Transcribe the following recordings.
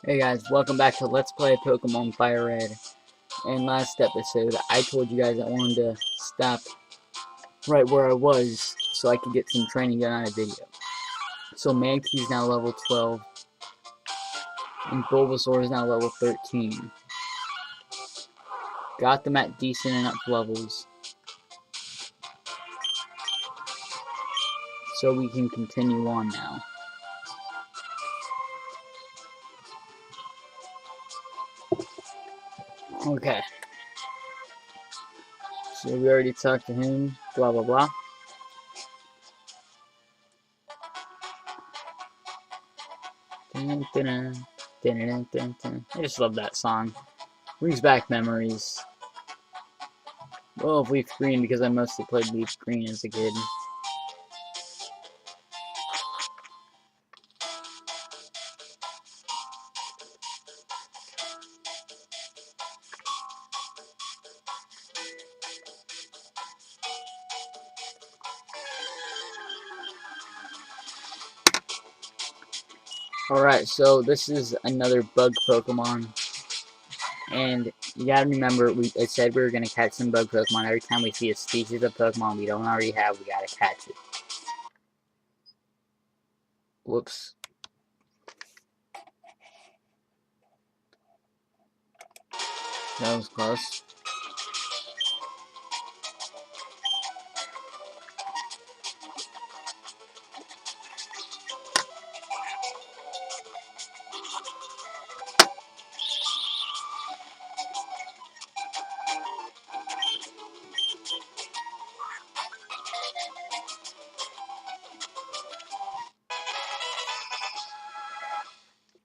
Hey guys, welcome back to Let's Play Pokemon Fire Red. In last episode, I told you guys I wanted to stop right where I was so I could get some training done on a video. So Mankeys now level 12, and Bulbasaur is now level 13. Got them at decent enough levels, so we can continue on now. Okay, so we already talked to him, blah blah blah. Dun, dun, dun, dun, dun, dun, dun. I just love that song. Brings back memories. Well, of Leaf Green because I mostly played Leaf Green as a kid. Alright, so this is another bug Pokemon. And you gotta remember, it said we were gonna catch some bug Pokemon. Every time we see a species of Pokemon we don't already have, we gotta catch it. Whoops. That was close.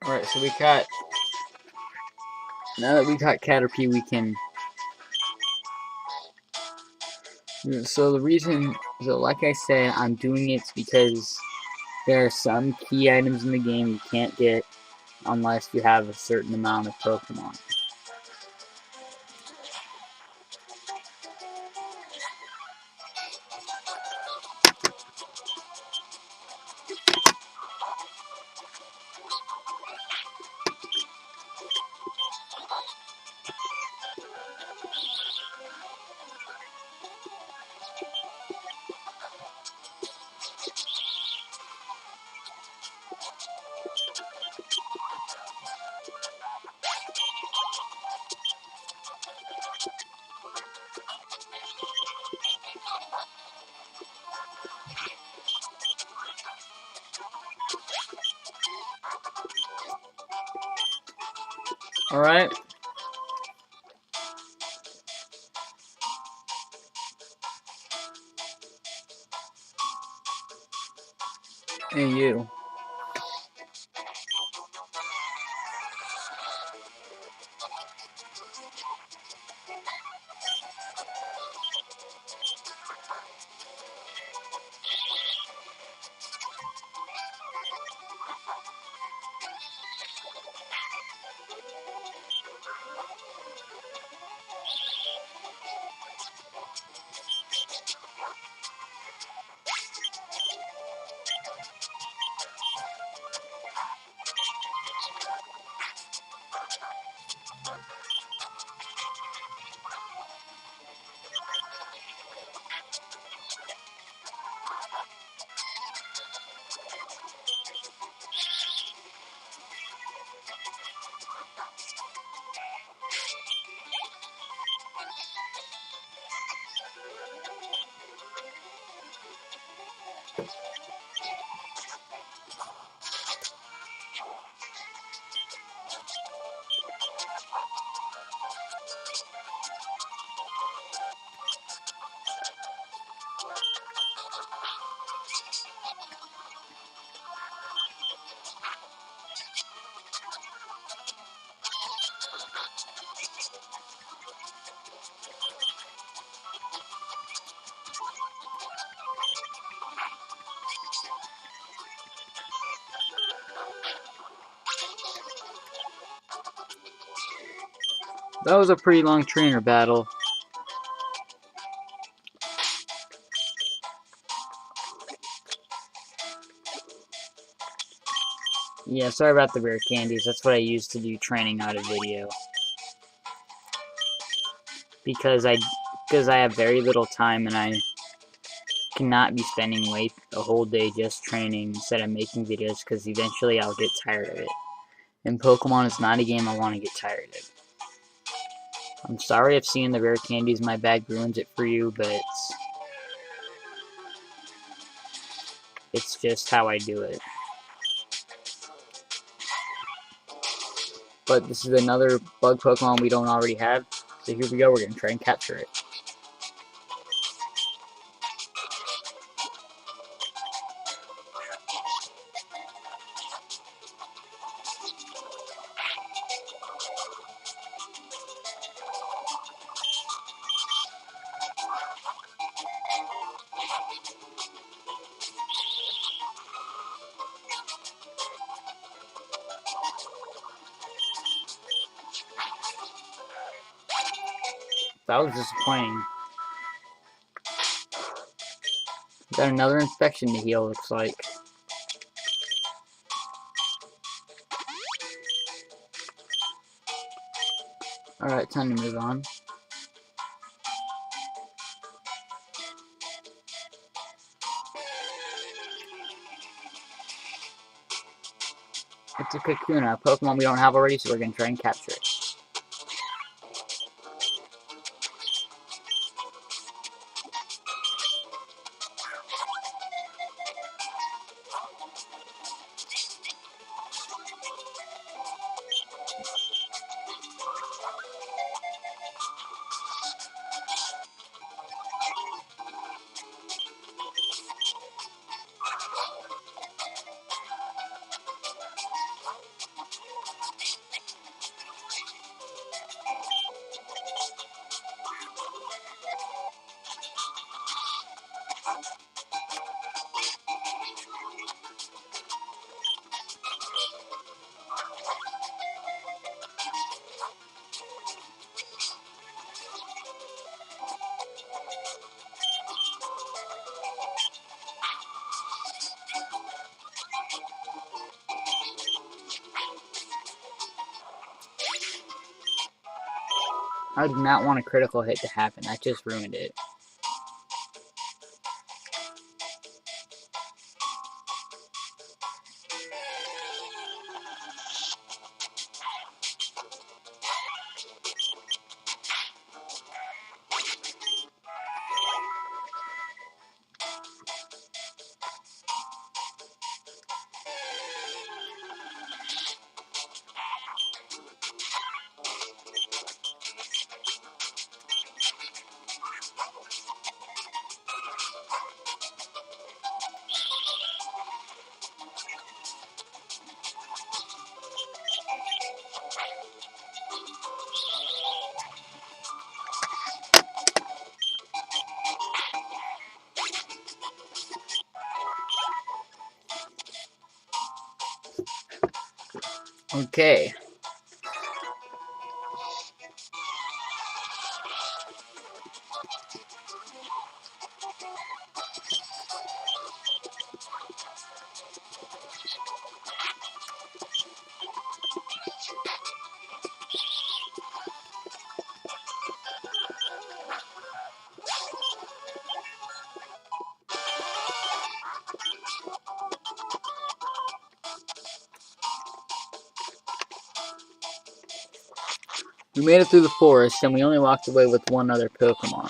Alright, so we caught... Now that we caught Caterpie, we can... So the reason... So like I said, I'm doing it because there are some key items in the game you can't get unless you have a certain amount of Pokemon. Alright? Hey, you. That was a pretty long trainer battle. Yeah, sorry about the rare candies. That's what I use to do training out of video. Because I have very little time and I cannot be spending a whole day just training instead of making videos because eventually I'll get tired of it. And Pokemon is not a game I want to get tired of. I'm sorry if seeing the rare candies in my bag ruins it for you, but it's just how I do it. But this is another bug Pokemon we don't already have, so here we go, we're going to try and capture it. That was disappointing. Got another infection to heal, looks like. Alright, time to move on. It's a Kakuna, a Pokemon we don't have already, so we're going to try and capture it. I did not want a critical hit to happen, that just ruined it. Okay. We made it through the forest, and we only walked away with one other Pokemon.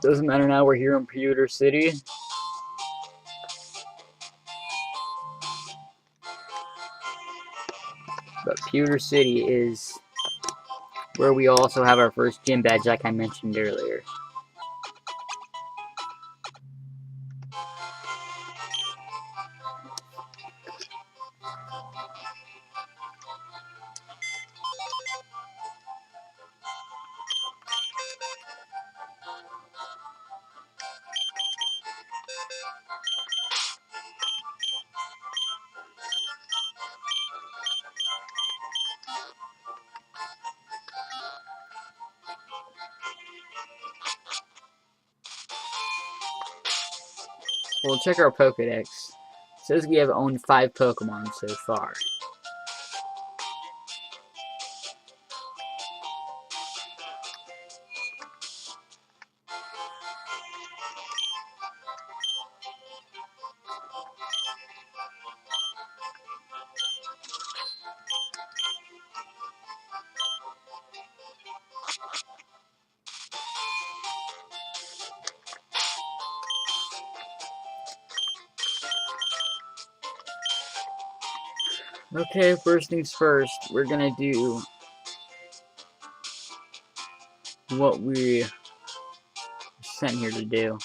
Doesn't matter now, we're here in Pewter City. But Pewter City is where we also have our first gym badge, like I mentioned earlier. We'll check our Pokedex. It says we have owned 5 Pokemon so far. Okay, first things first, we're gonna do what we sent here to do.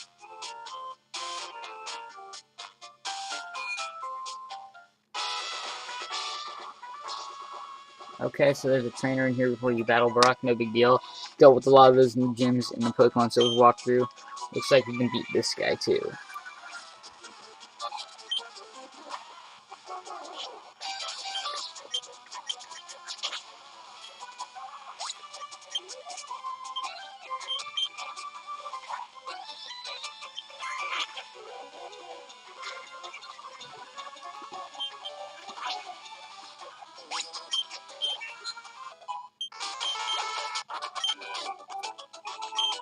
Okay, so there's a trainer in here before you battle Brock, no big deal. Dealt with a lot of those new gyms in the Pokemon Silver walkthrough. Looks like we can beat this guy too.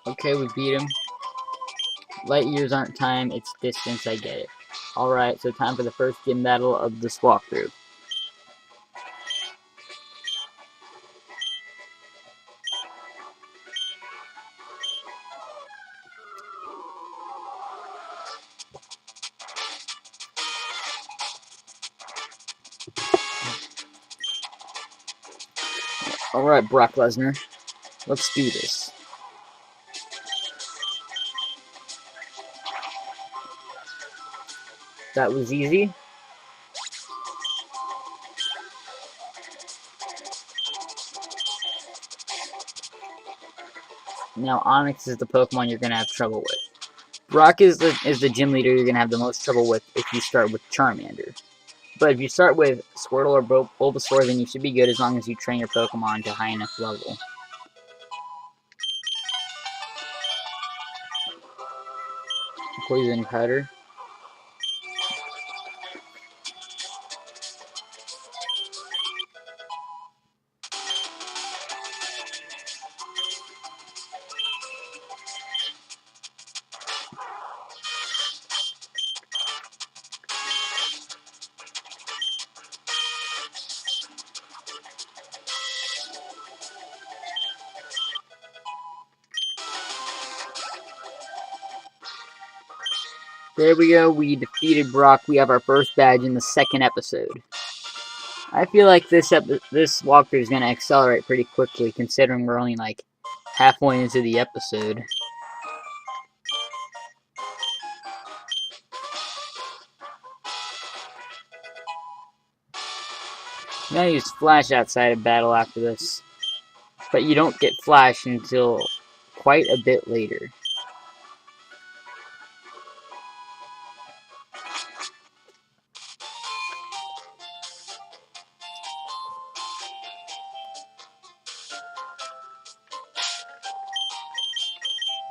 Okay, we beat him. Light years aren't time, it's distance, I get it. Alright, so time for the first gym battle of this walkthrough. Alright, Brock Lesnar, let's do this. That was easy. Now Onyx is the Pokemon you're gonna have trouble with. Brock is the gym leader you're gonna have the most trouble with if you start with Charmander. But if you start with Squirtle or Bulbasaur, then you should be good as long as you train your Pokemon to high enough level. Poison Cutter. There we go, we defeated Brock. We have our first badge in the second episode. I feel like this walkthrough is going to accelerate pretty quickly, considering we're only like halfway into the episode. I'm going to use Flash outside of battle after this, but you don't get Flash until quite a bit later.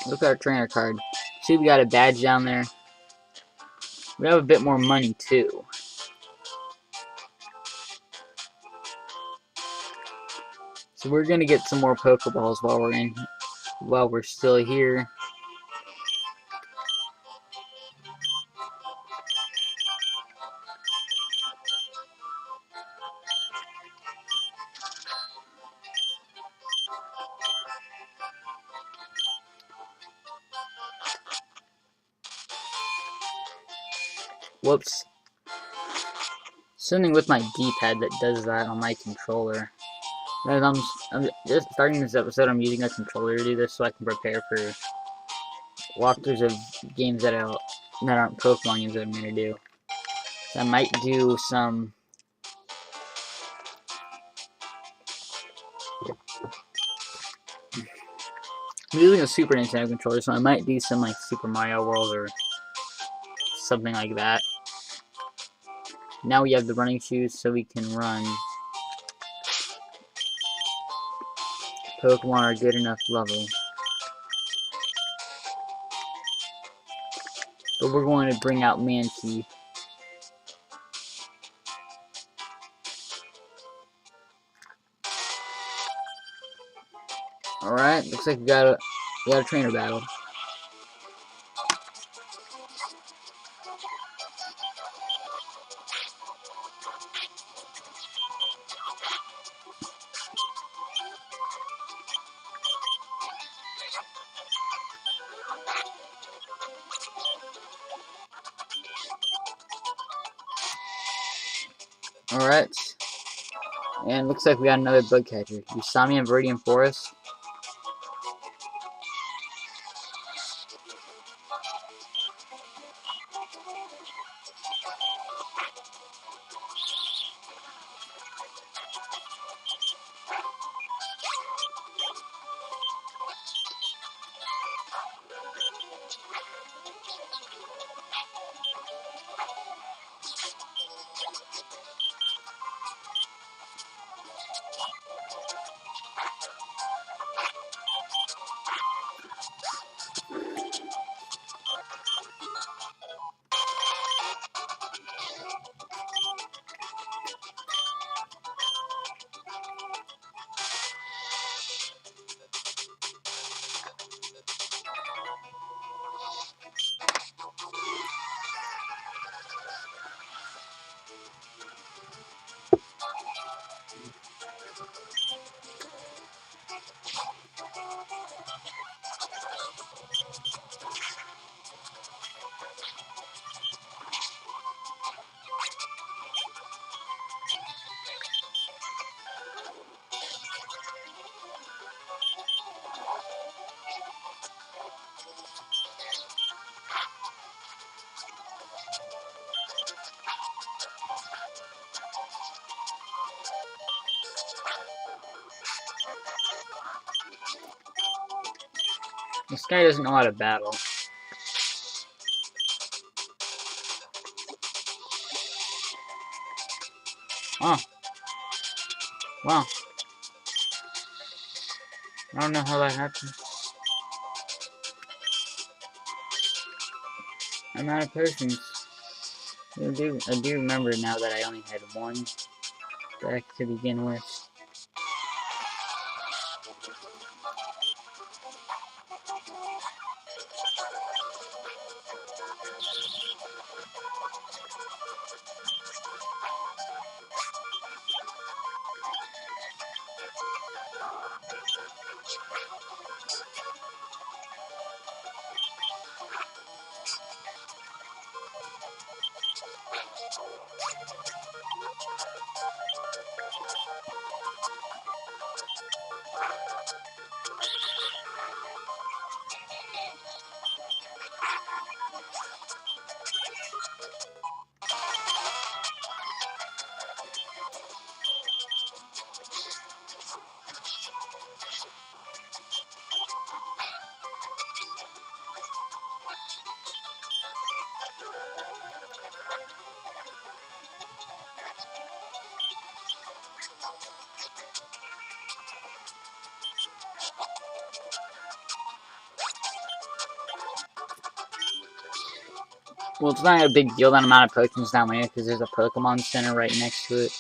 Look at our trainer card. See, we got a badge down there. We have a bit more money too. So we're gonna get some more Pokeballs while we're still here. Whoops. Something with my D-pad that does that on my controller. As I'm just starting this episode, I'm using a controller to do this so I can prepare for walkthroughs of games that aren't Pokemon games that I'm gonna do. So I might do some. I'm using a Super Nintendo controller, so I might do some like Super Mario World or something like that. Now we have the running shoes, so we can run. Pokemon are good enough level. But we're going to bring out Mancy. Alright, looks like we got a trainer battle. Alright. And looks like we got another bug catcher. You saw me in Viridian Forest. This guy doesn't know how to battle. Oh. Wow. I don't know how that happened. I'm out of potions. I do remember now that I only had one deck to begin with. Well, it's not a big deal that I'm out of potions down here because there's a Pokemon Center right next to it.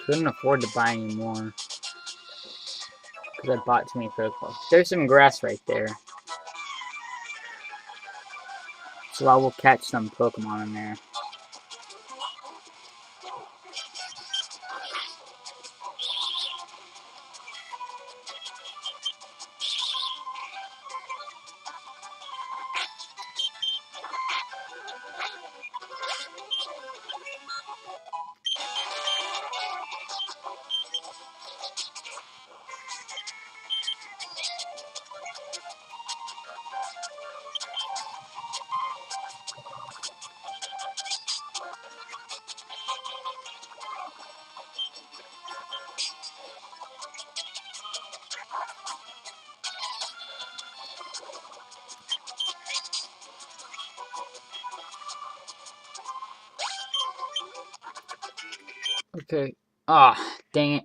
Couldn't afford to buy any more because I bought too many Pokeballs. There's some grass right there, so I will catch some Pokemon in there. Okay. Ah, dang it.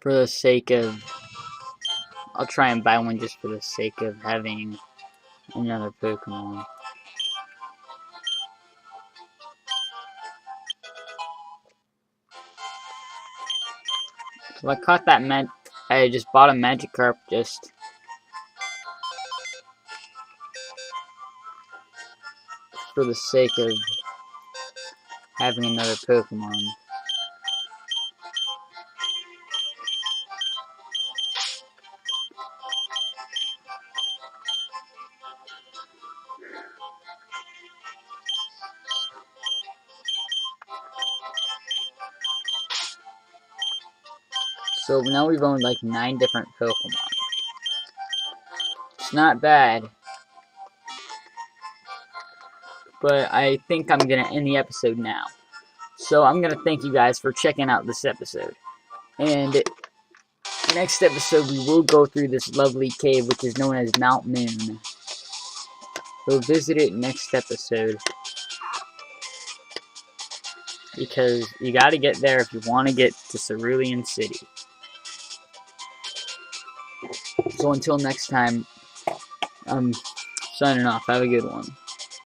for the sake of, I'll try and buy one just for the sake of having another Pokemon. So I caught that I just bought a Magikarp just for the sake of having another Pokemon. So now we've owned like 9 different Pokemon. It's not bad. But I think I'm going to end the episode now. So I'm going to thank you guys for checking out this episode. And next episode we will go through this lovely cave which is known as Mount Moon. We'll visit it next episode. Because you gotta get there if you want to get to Cerulean City. So until next time, I'm signing off. Have a good one.